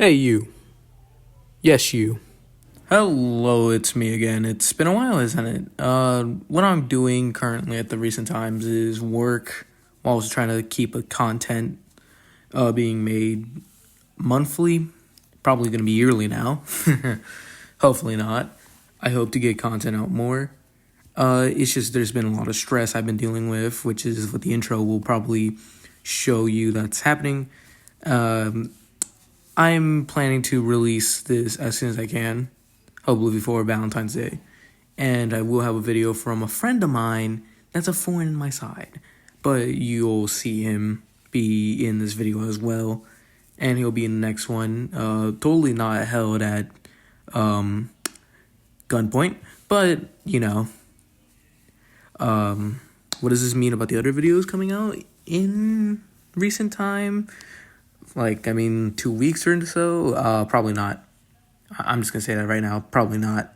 Hey, you. Yes, you. Hello, it's me again. It's been a while, isn't it? What I'm doing currently at the recent times is work while I was trying to keep a content being made monthly. Probably going to be yearly now. Hopefully not. I hope to get content out more. It's just there's been a lot of stress I've been dealing with, which is what the intro will probably show you that's happening. I'm planning to release this as soon as I can, hopefully before Valentine's Day. And I will have a video from a friend of mine that's a thorn in my side. But you'll see him be in this video as well. And he'll be in the next one. Totally not held at gunpoint. But, what does this mean about the other videos coming out in recent time? 2 weeks or so? Probably not. I'm just going to say that right now. Probably not.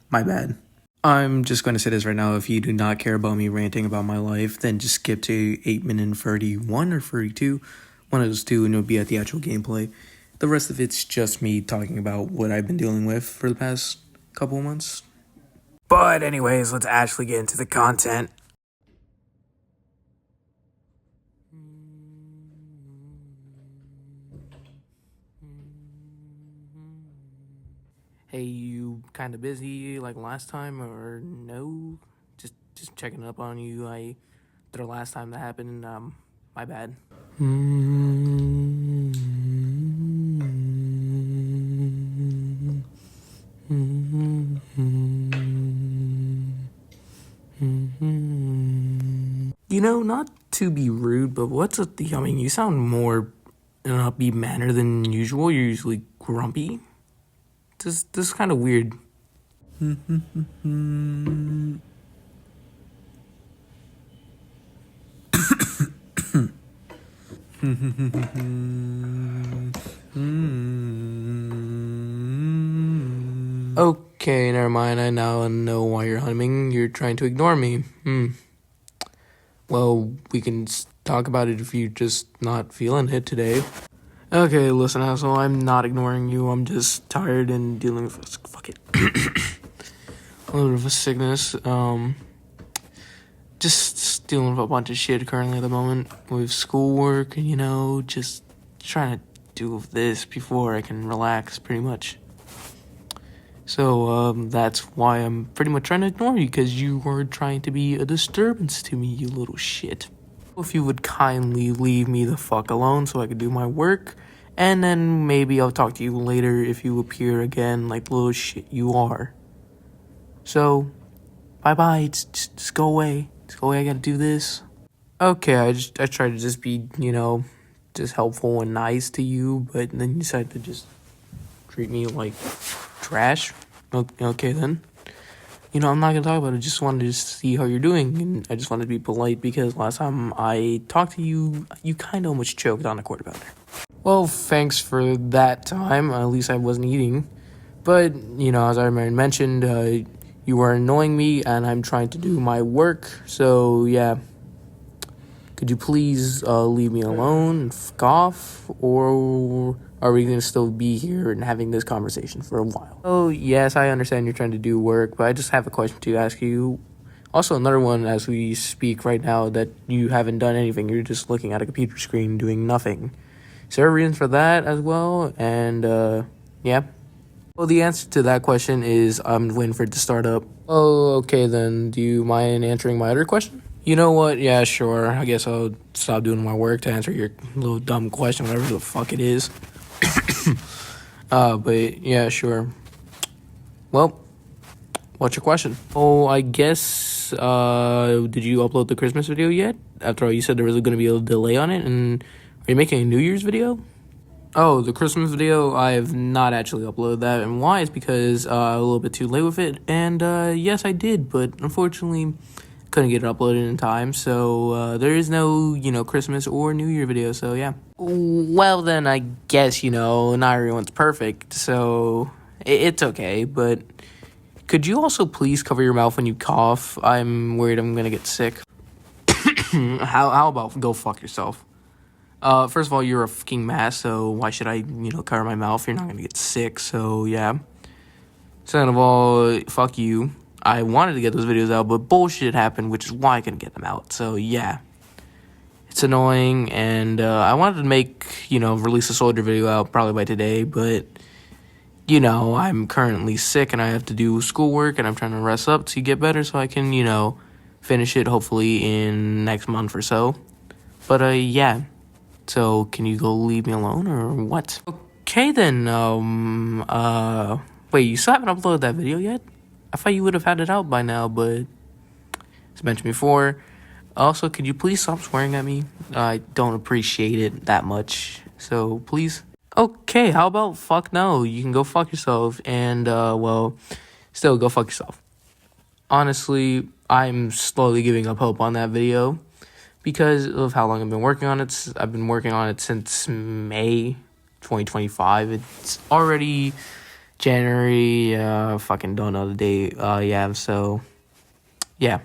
My bad. I'm just going to say this right now. If you do not care about me ranting about my life, then just skip to 8 minute 31 or 32. One of those two, and you'll be at the actual gameplay. The rest of it's just me talking about what I've been dealing with for the past couple of months. But anyways, let's actually get into the content. Hey, you kind of busy like last time or no? Just checking up on you. The last time that happened, my bad. Not to be rude, but what's up the, you sound more in an upbeat manner than usual. You're usually grumpy. This is kind of weird. Okay, never mind. I now know why you're humming. You're trying to ignore me. Well, we can talk about it if you're just not feeling it today. Okay, listen, asshole, I'm not ignoring you. I'm just tired and dealing with fuck it. A little bit of a sickness. Just dealing with a bunch of shit currently at the moment with schoolwork and just trying to do this before I can relax pretty much. So that's why I'm pretty much trying to ignore you, because you were trying to be a disturbance to me, you little shit. If you would kindly leave me the fuck alone so I could do my work, and then maybe I'll talk to you later if you appear again like the little shit you are. So, bye-bye, just go away. Just go away, I gotta do this. Okay, I tried to just be, just helpful and nice to you, but then you decided to just treat me like trash. Okay then. I'm not gonna talk about it. Just wanted to see how you're doing, and I just wanted to be polite because last time I talked to you, you kind of almost choked on a quarter pounder. Well, thanks for that time. At least I wasn't eating. But as I already mentioned, you were annoying me, and I'm trying to do my work. So yeah, could you please leave me alone and fuck off, or are we going to still be here and having this conversation for a while? Oh, yes, I understand you're trying to do work, but I just have a question to ask you. Also, another one as we speak right now that you haven't done anything. You're just looking at a computer screen doing nothing. Is there a reason for that as well? And, yeah. Well, the answer to that question is I'm waiting for it to start up. Oh, okay, then. Do you mind answering my other question? You know what? Yeah, sure. I guess I'll stop doing my work to answer your little dumb question, whatever the fuck it is. But yeah, sure. Well, what's your question? Oh, I guess, did you upload the Christmas video yet? After all, you said there was going to be a delay on it, and are you making a New Year's video? Oh, the Christmas video, I have not actually uploaded that, and why is because, a little bit too late with it, and, yes, I did, but unfortunately, couldn't get it uploaded in time, so there is no, Christmas or New Year video, so yeah. Well, then I guess, not everyone's perfect, so it's okay, but could you also please cover your mouth when you cough? I'm worried I'm gonna get sick. How about go fuck yourself? First of all, you're a fucking mask, so why should I, cover my mouth? You're not gonna get sick, so yeah. Second of all, fuck you. I wanted to get those videos out, but bullshit happened, which is why I couldn't get them out. So yeah, it's annoying, and I wanted to release a soldier video out probably by today, but I'm currently sick and I have to do schoolwork, and I'm trying to rest up to get better so I can, finish it hopefully in next month or so. But yeah. So can you go leave me alone or what? Okay then. Wait, you still haven't uploaded that video yet? I thought you would have had it out by now, but as mentioned before. Also, could you please stop swearing at me? I don't appreciate it that much. So please. Okay, how about fuck no? You can go fuck yourself, and still go fuck yourself. Honestly, I'm slowly giving up hope on that video because of how long I've been working on it. I've been working on it since May 2025. It's already January. Fucking don't know the date. So yeah.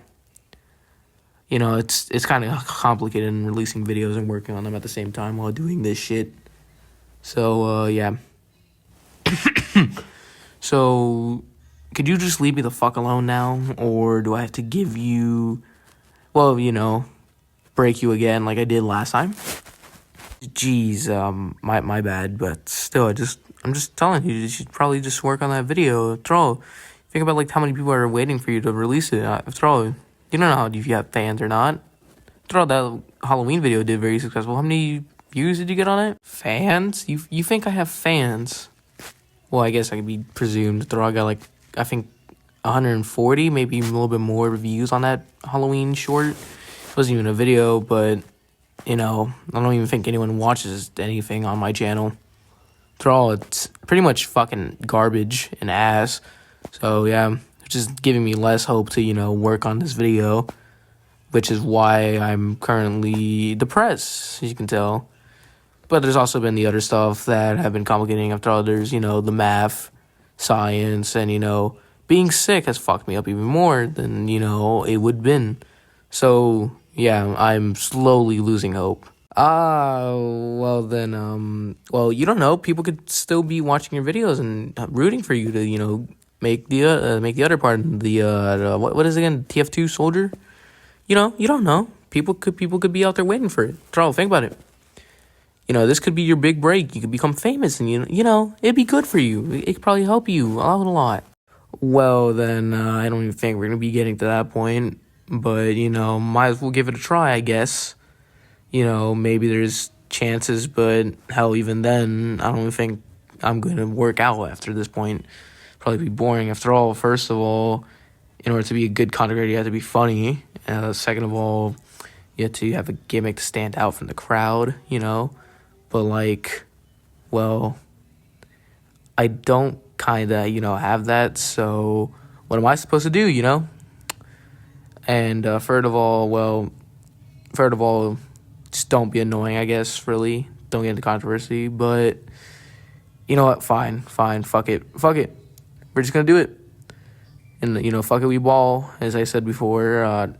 It's kind of complicated in releasing videos and working on them at the same time while doing this shit. So, yeah. So, could you just leave me the fuck alone now? Or do I have to give you, break you again like I did last time? Jeez, my bad, but still, I'm just telling you should probably just work on that video. After all, think about, how many people are waiting for you to release it. After all, you don't know how if you have fans or not. After all, that Halloween video did very successful. How many views did you get on it? Fans? You think I have fans? Well, I guess I could be presumed. After all, I got, I think 140, maybe a little bit more views on that Halloween short. It wasn't even a video, but, I don't even think anyone watches anything on my channel. After all, it's pretty much fucking garbage and ass. So, yeah, it's just giving me less hope to, work on this video, which is why I'm currently depressed, as you can tell. But there's also been the other stuff that have been complicating. After all, there's, the math, science, and, being sick has fucked me up even more than, it would have been. So, yeah, I'm slowly losing hope. You don't know. People could still be watching your videos and rooting for you to, make the other part, what is it again? TF2 soldier? You don't know. People could be out there waiting for it. Charles, think about it. This could be your big break. You could become famous, and it'd be good for you. It could probably help you out a lot. Well, then I don't even think we're gonna be getting to that point. But might as well give it a try, I guess. Maybe there's chances, but hell, even then, I don't even think I'm gonna work out after this point. Probably be boring. After all, first of all, in order to be a good content creator, you have to be funny. Second of all, you have to have a gimmick to stand out from the crowd, But, I don't kind of, have that. So what am I supposed to do, And third of all, just don't be annoying, I guess, really. Don't get into controversy. But, you know what? Fine. Fuck it. We're just going to do it. And, fuck it, we ball, as I said before.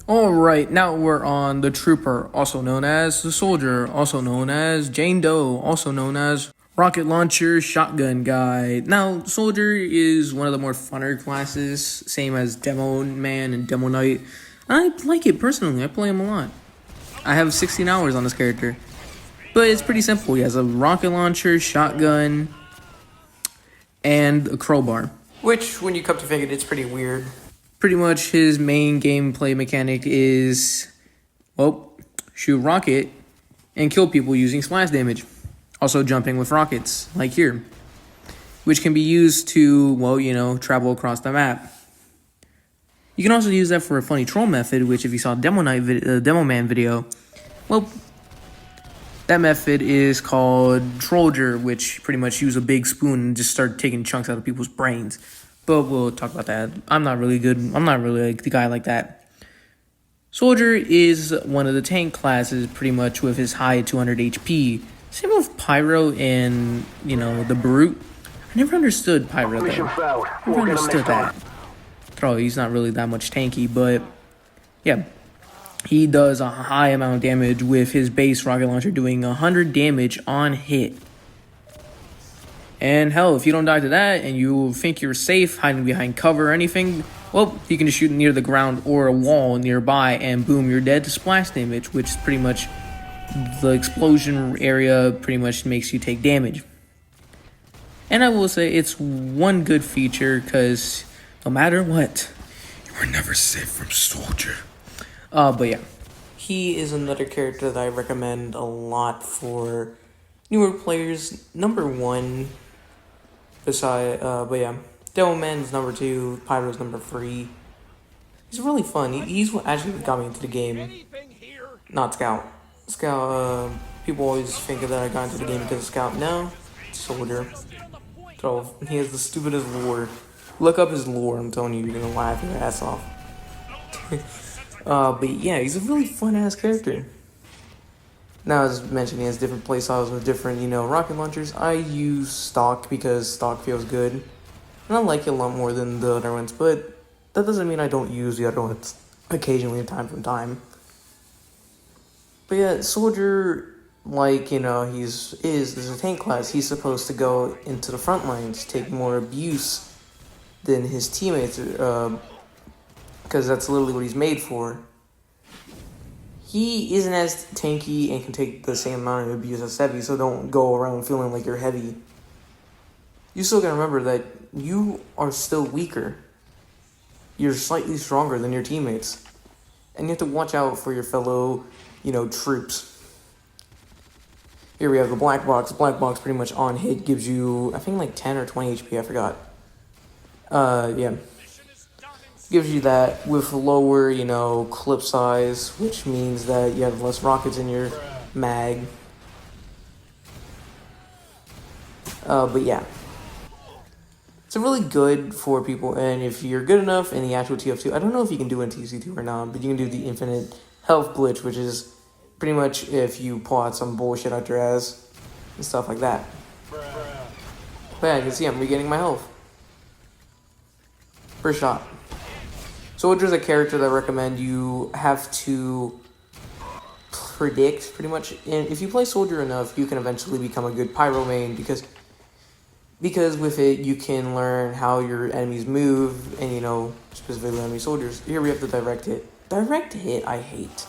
Alright, now we're on the Trooper, also known as the Soldier, also known as Jane Doe, also known as Rocket Launcher Shotgun Guy. Now, Soldier is one of the more funner classes, same as Demo Man and Demo Knight. I like it personally, I play him a lot. I have 16 hours on this character. But it's pretty simple. He has a rocket launcher, shotgun, and a crowbar. Which, when you come to think of it, it's pretty weird. Pretty much his main gameplay mechanic is, shoot rocket and kill people using splash damage. Also jumping with rockets, like here. Which can be used to, travel across the map. You can also use that for a funny troll method, which if you saw Demo Man video, that method is called Trollger, which pretty much use a big spoon and just start taking chunks out of people's brains. But we'll talk about that. I'm not really the guy like that. Soldier is one of the tank classes, pretty much with his high 200 HP. Same with Pyro and, the Brute. I never understood Pyro, though. Never understood that. Oh, he's not really that much tanky, but yeah. He does a high amount of damage with his base rocket launcher doing 100 damage on hit. And hell, if you don't die to that and you think you're safe hiding behind cover or anything, well, you can just shoot near the ground or a wall nearby and boom, you're dead to splash damage, which is pretty much the explosion area pretty much makes you take damage. And I will say it's one good feature because no matter what, you were never safe from Soldier. But yeah, he is another character that I recommend a lot for newer players. Number 1, but yeah, Devilman's number 2, Pyro's number 3. He's really fun. He's what actually got me into the game. Not Scout. Scout, people always think that I got into the game because of Scout. No, Soldier. So, he has the stupidest lore. Look up his lore, I'm telling you, you're gonna laugh your ass off. But yeah, he's a really fun-ass character. Now, as mentioned, he has different playstyles with different, rocket launchers. I use stock because stock feels good. And I like it a lot more than the other ones, but that doesn't mean I don't use the other ones occasionally time from time. But yeah, Soldier, is a tank class. He's supposed to go into the front lines, take more abuse than his teammates, because that's literally what he's made for. He isn't as tanky and can take the same amount of abuse as heavy, so don't go around feeling like you're heavy. You still gotta remember that you are still weaker. You're slightly stronger than your teammates. And you have to watch out for your fellow, troops. Here we have the Black Box. Black Box pretty much on hit gives you, I think 10 or 20 HP, I forgot. Yeah. Gives you that with lower, clip size, which means that you have less rockets in your mag. But yeah. It's really good for people, and if you're good enough in the actual TF2, I don't know if you can do it in TC2 or not, but you can do the infinite health glitch, which is pretty much if you pull out some bullshit out your ass and stuff like that. But yeah, you can see I'm regaining my health. First shot. Soldier's a character that I recommend you have to predict, pretty much. And if you play Soldier enough, you can eventually become a good Pyro main, because with it, you can learn how your enemies move, and, specifically enemy soldiers. Here we have the direct hit. Direct hit, I hate.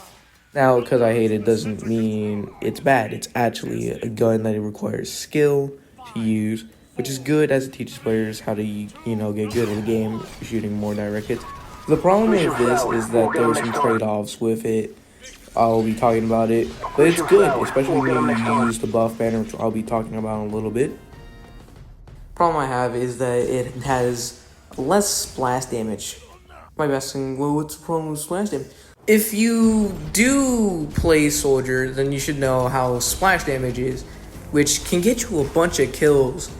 Now, because I hate it doesn't mean it's bad. It's actually a gun that it requires skill to use, which is good as it teaches players how to, get good at the game, shooting more direct hits. The problem with this is that there's some trade-offs with it. I'll be talking about it, but it's good, especially when you use the buff banner, which I'll be talking about in a little bit. Problem I have is that it has less splash damage. My best thing, well, what's the problem with splash damage? If you do play Soldier, then you should know how splash damage is, which can get you a bunch of kills,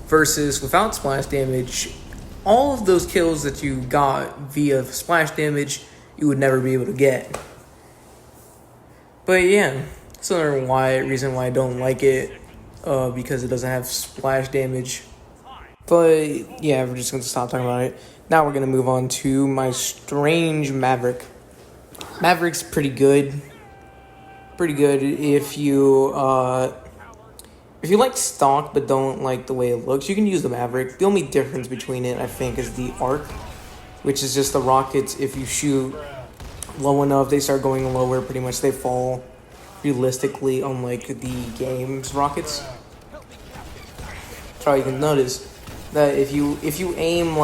versus without splash damage, all of those kills that you got via splash damage, you would never be able to get. But yeah, that's another reason why I don't like it, because it doesn't have splash damage. But yeah, we're just going to stop talking about it. Now we're going to move on to my strange Maverick. Maverick's pretty good. Pretty good if you like stock but don't like the way it looks, you can use the Maverick. The only difference between it, I think, is the arc, which is just the rockets. If you shoot low enough, they start going lower. Pretty much they fall realistically, unlike the game's rockets. So you can notice that if you aim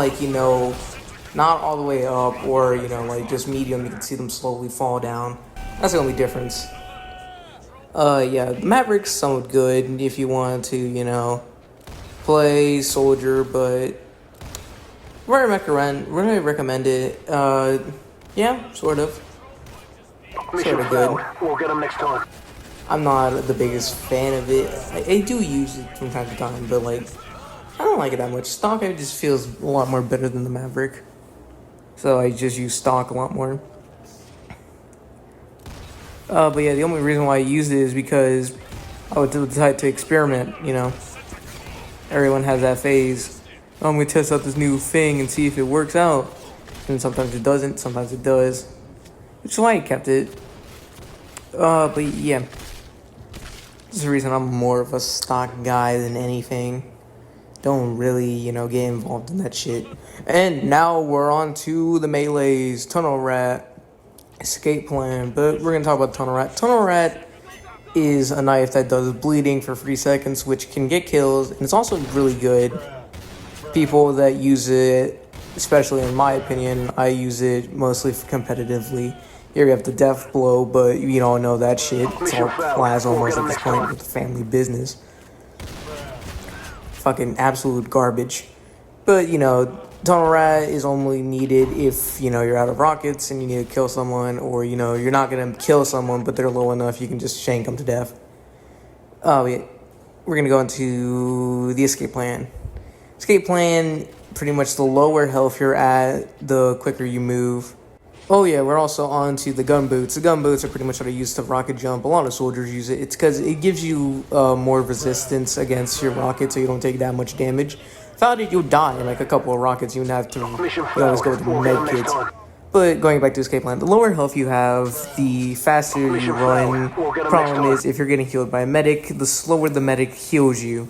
not all the way up, or just medium, you can see them slowly fall down. That's the only difference. Yeah, the Maverick's somewhat good if you want to, play Soldier, but would I recommend it? Yeah, sort of. Sort of good. We'll get him next time. I'm not the biggest fan of it. I do use it from time to time, but I don't like it that much. Stock, it just feels a lot more better than the Maverick. So I just use stock a lot more. But yeah, the only reason why I used it is because I would decide to experiment, Everyone has that phase. I'm going to test out this new thing and see if it works out. and sometimes it doesn't, sometimes it does. Which is why I kept it. But yeah. This is the reason I'm more of a stock guy than anything. Don't really, get involved in that shit. And now we're on to the melees. Tunnel Rat, Escape Plan. But we're gonna talk about Tunnel Rat. Tunnel Rat is a knife that does bleeding for 3 seconds, which can get kills, and it's also really good. People that use it, especially in my opinion, I use it mostly for competitively. Here we have the death blow, but you don't know that shit. It's all class almost at this point with the family business. Fucking absolute garbage. But, Tunnel Rat is only needed if, you're out of rockets and you need to kill someone, or, you're not going to kill someone, but they're low enough you can just shank them to death. Oh, yeah. We're going to go into the escape plan. Escape plan, pretty much the lower health you're at, the quicker you move. Oh yeah, we're also on to the gun boots. The gun boots are pretty much what I use to rocket jump. A lot of soldiers use it. It's because it gives you more resistance against your rocket, so you don't take that much damage. Without it, you'll die in like a couple of rockets. You would have to always go with med kits. But going back to escape plan, the lower health you have, the faster you run. Problem is, if you're getting healed by a medic, the slower the medic heals you,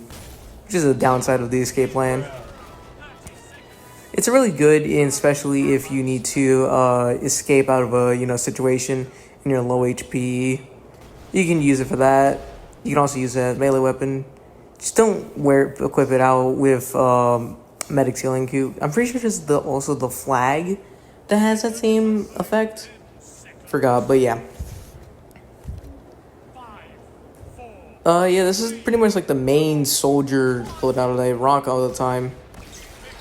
which is the downside of the escape plan. It's really good, especially if you need to escape out of a situation and you're low HP. You can use it for that. You can also use it as a melee weapon. Just don't equip it out with Medic's Healing Cube. I'm pretty sure there's also the flag that has that same effect. Forgot, but yeah. Yeah, this is pretty much like the main soldier loadout that I rock all the time.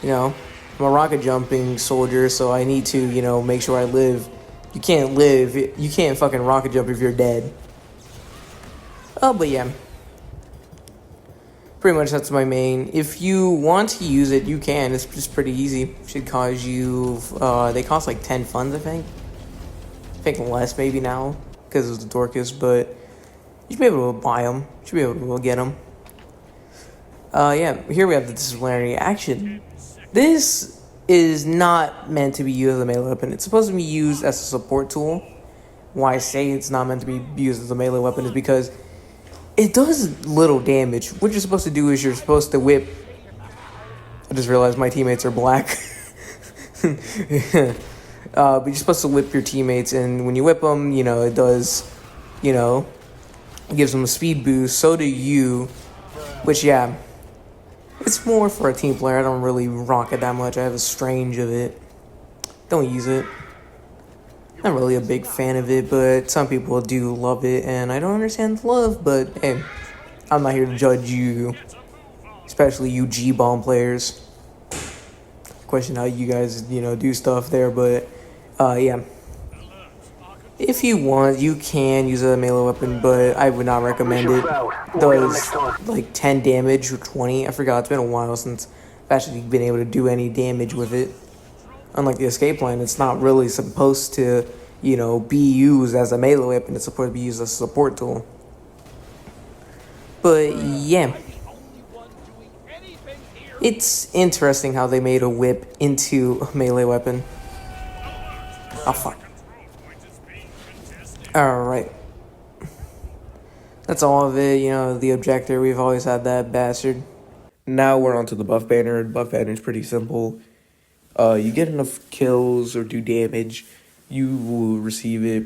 I'm a rocket jumping soldier, so I need to, make sure I live. You can't fucking rocket jump if you're dead. Oh, but yeah. Pretty much that's my main. If you want to use it, you can. It's just pretty easy. It should cost you, they cost like 10 funds, I think. I think less maybe now, because it's the Dorcas, but you should be able to buy them. You should be able to get them. Yeah, here we have the disciplinary action. This is not meant to be used as a melee weapon. It's supposed to be used as a support tool. Why I say it's not meant to be used as a melee weapon is because it does little damage. What you're supposed to do is you're supposed to whip. I just realized my teammates are black. But you're supposed to whip your teammates, and when you whip them, it does, it gives them a speed boost. So do you, which, yeah. It's more for a team player. I don't really rock it that much. I have a strange of it. Don't use it. Not really a big fan of it, but some people do love it, and I don't understand the love, but hey, I'm not here to judge you, especially you G-bomb players. Question how you guys, do stuff there, but, yeah. If you want, you can use a melee weapon, but I would not recommend it. It does like 10 damage or 20. I forgot. It's been a while since I've actually been able to do any damage with it. Unlike the escape plan, it's not really supposed to, be used as a melee weapon. It's supposed to be used as a support tool. But yeah. It's interesting how they made a whip into a melee weapon. Oh, fuck. Alright. That's all of it, the objector. We've always had that bastard. Now we're on to the buff banner. The buff banner is pretty simple. You get enough kills or do damage, you will receive it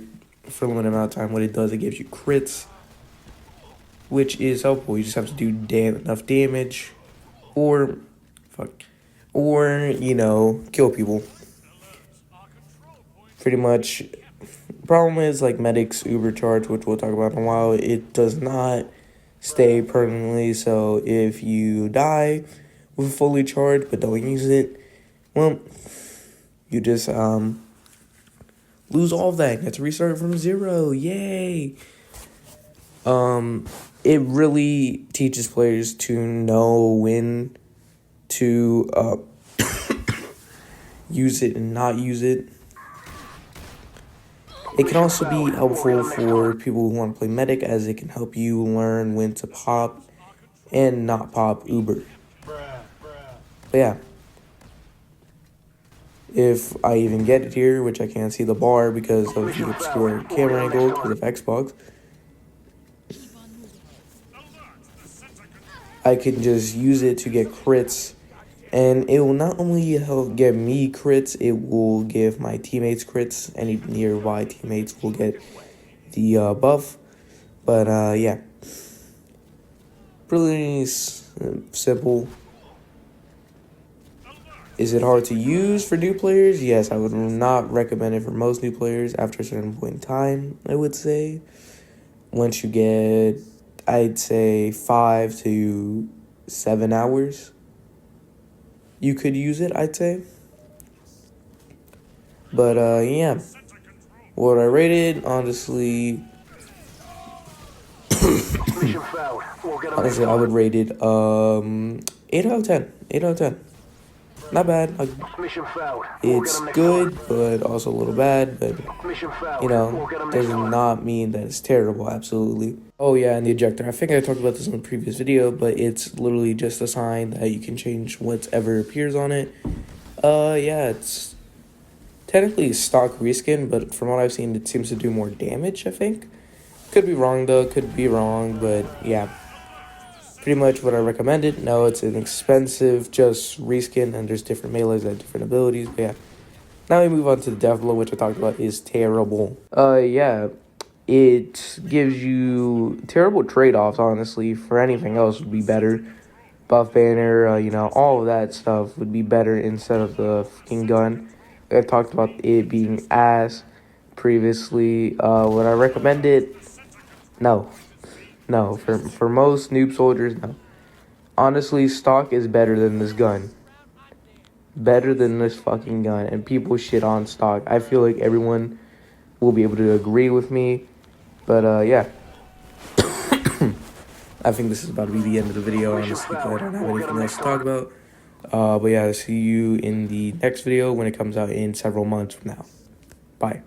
for a limited amount of time. What it does, it gives you crits, which is helpful. You just have to do enough damage, or kill people. Pretty much. Problem is, like Medic's Uber charge, which we'll talk about in a while, it does not stay permanently. So if you die with fully charged but don't use it, well, you just lose all of that. You have to restart from 0. Yay! It really teaches players to know when to use it and not use it. It can also be helpful for people who want to play Medic, as it can help you learn when to pop and not pop Uber. But yeah. if I even get it here, which I can't see the bar because of the obscure camera angle because of Xbox. I can just use it to get crits, and it will not only help get me crits, it will give my teammates crits. Any nearby teammates will get the buff. But yeah, pretty simple. Is it hard to use for new players? Yes, I would not recommend it for most new players after a certain point in time, I would say. Once you get, I'd say 5 to 7 hours, you could use it, I'd say. But yeah, what I rated, honestly, I would rate it 8 out of 10. 8 out of 10. Not bad. It's good, but also a little bad. But, you know, does not mean that it's terrible, absolutely. Oh, yeah, and the ejector. I think I talked about this in a previous video, but it's literally just a sign that you can change whatever appears on it. Yeah, it's technically a stock reskin, but from what I've seen, it seems to do more damage, I think. Could be wrong, though. Could be wrong, but, yeah. Pretty much what I recommended. No, it's an expensive just reskin, and there's different melees that have different abilities. But yeah, now we move on to the Death Blow, which I talked about is terrible. Yeah, it gives you terrible trade-offs, honestly. For anything else would be better. Buff banner, you know, all of that stuff would be better instead of the fucking gun. I talked about it being ass previously. Would I recommend it? No. No, for most noob soldiers, no. Honestly, stock is better than this gun. Better than this fucking gun. And people shit on stock. I feel like everyone will be able to agree with me. But, yeah. I think this is about to be the end of the video, honestly, because I don't have anything else to talk about. But, yeah, I'll see you in the next video when it comes out in several months from now. Bye.